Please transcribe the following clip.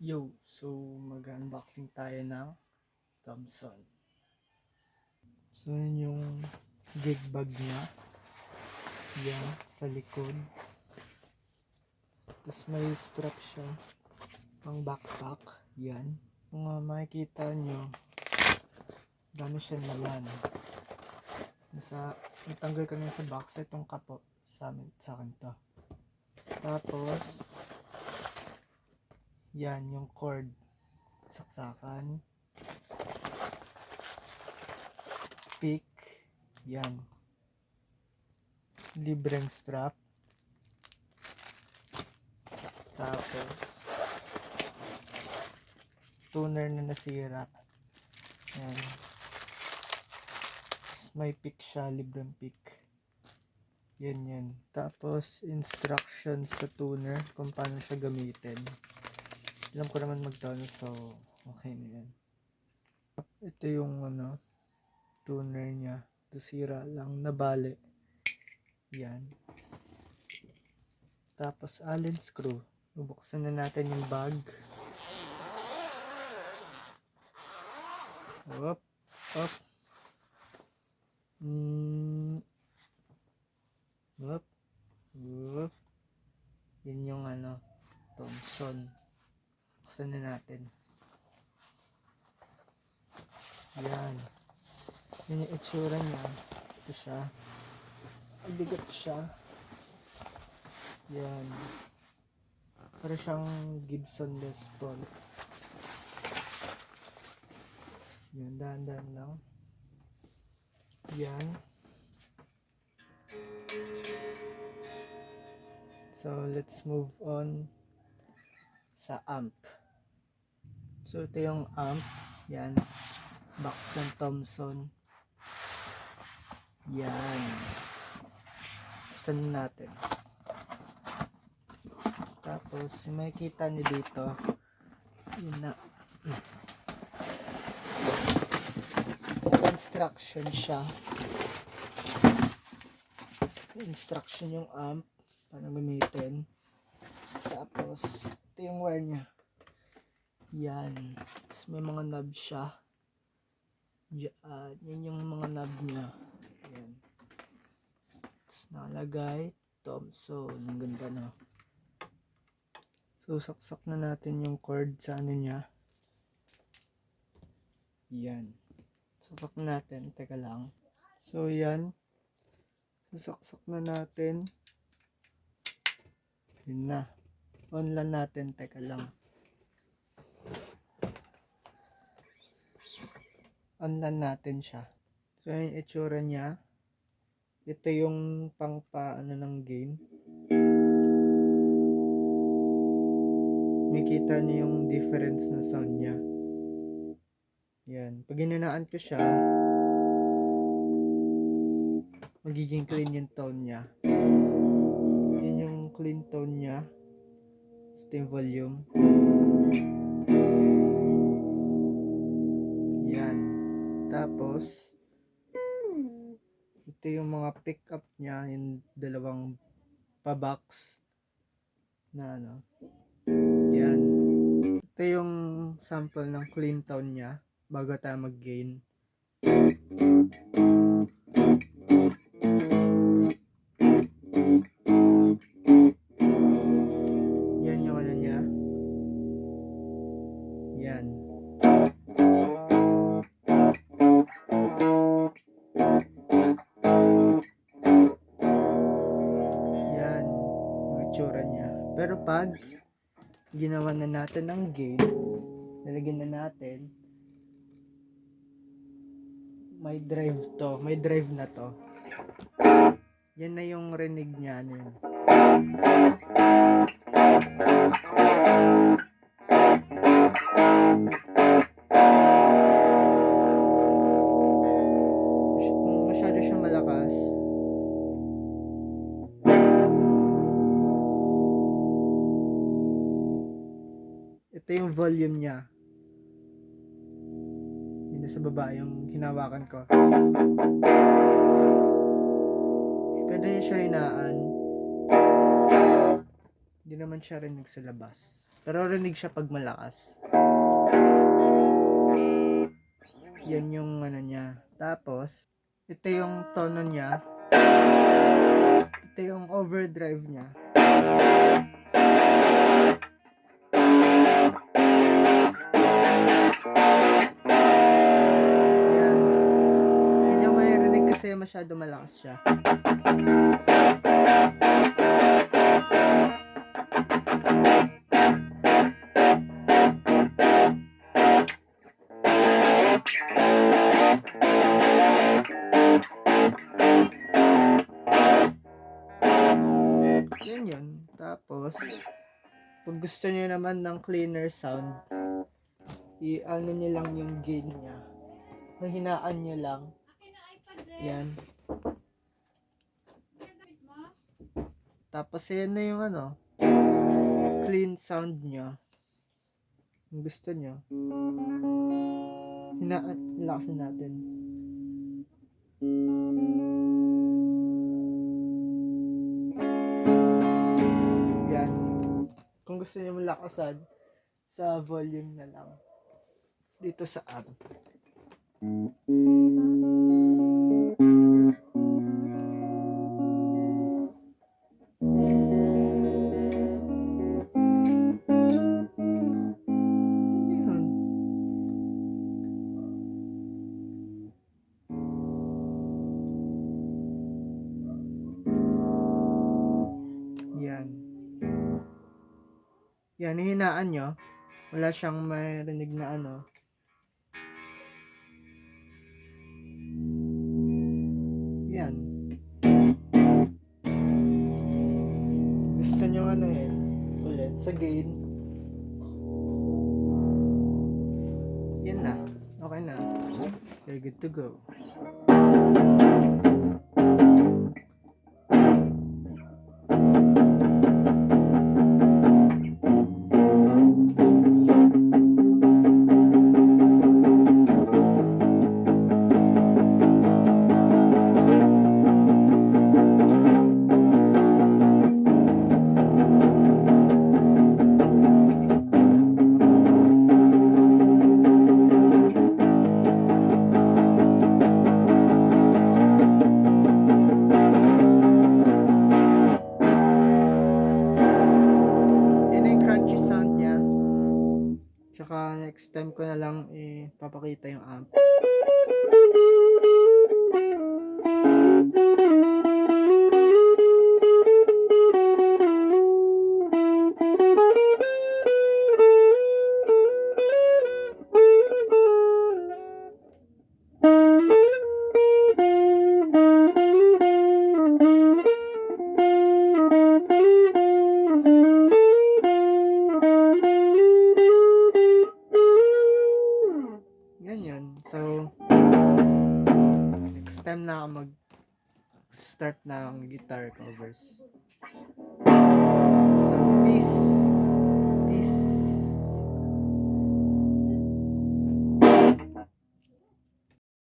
Yo, so mag-unboxing tayo ng Thomson. So yun yung Gigbag niya. Yan, sa likod. Tapos may strap siya. Pang backpack. Yan. Kung makikita nyo, dami siya naman. Natanggal ko na sa box. Itong kapo sa akin to. Tapos, yan yung cord. Saksakan. Pick. Yan. Libreng strap. Tapos, tuner na nasira. Yan. May pick siya. Libreng pick. Yan. Tapos, instructions sa tuner kung paano siya gamitin. Alam ko naman mag-toner, so okay na yan. Ito yung tuner niya. Ito sira lang, nabali. Yan. Tapos allen screw. Bubuksan na natin yung bag. Up. Up. Yan yung Thomson. Buksan na natin. Yan. Yan yung itsura niya. Ito siya. Bigat siya. Yan. Para siyang Gibson Les Paul. Yan, dahan-dahan lang. Yan. So, let's move on sa amp. So, ito yung amp. Yan. Box ng Thomson. Yan. Buksan natin. Tapos, makikita nyo dito. Yun na. Instruction siya. Instruction yung amp. Paano gamitin. Tapos, ito yung wire nya. Yan. Tapos, may mga knob siya. Yan yung mga knob nya. Yan. Tapos, nakalagay. Thomson. Ang ganda na. So, saksak na natin yung cord sa nya. Yan. Saksak na natin. Teka lang. So, yan. Saksak na natin. Yun na. On lang natin. Teka lang. On lang natin siya. So, yung itsura niya. Ito yung pang paano ng gain. Makita niyo yung difference na sound niya. Yan. Pag ginanaan ko siya, magiging clean yung tone niya. Yan yung clean tone niya. Ito yung volume. Yan. Tapos, ito yung mga pick up niya. Yung dalawang pa-box na yan. Ito yung sample ng clean tone niya bago tayo mag-gain. Yan yung niya. Yan. Yan yung itsura niya. Pero pag ginawa na natin ang gain, nalagyan na natin, may drive to, may drive na to. Yan na yung rinig niya. Yun. Kung masyado siya malakas, ito yung volume niya. Yun na sa baba yung hinawakan ko. Pwede nyo siya hinaan. Hindi naman siya rinig sa labas. Pero rinig siya pag malakas. Yan yung ano niya. Tapos, ito yung tono niya. Ito yung overdrive niya. Yan. Yan yung may rinig kasi masyado malakas siya. Yan yun. Tapos, pag gusto niyo naman ng cleaner sound, i-ano niyo lang yung gain niya. Mahinaan niyo lang. Yan. Tapos, yan na yung ano, clean sound niya. Kung gusto niyo. Lakasin natin. Yan. Kung gusto niyo malakasan, sa volume na lang. Dito sa amp. Yan. Yan, hihinaan nyo. Wala siyang marinig na ano. Yan. Gusto nyo ano ulit sa gain. Yan na. Okay na. You're good to go. Tsaka next time ko na lang papakita yung amp. Yan. So, next time na ako mag-start ng guitar covers.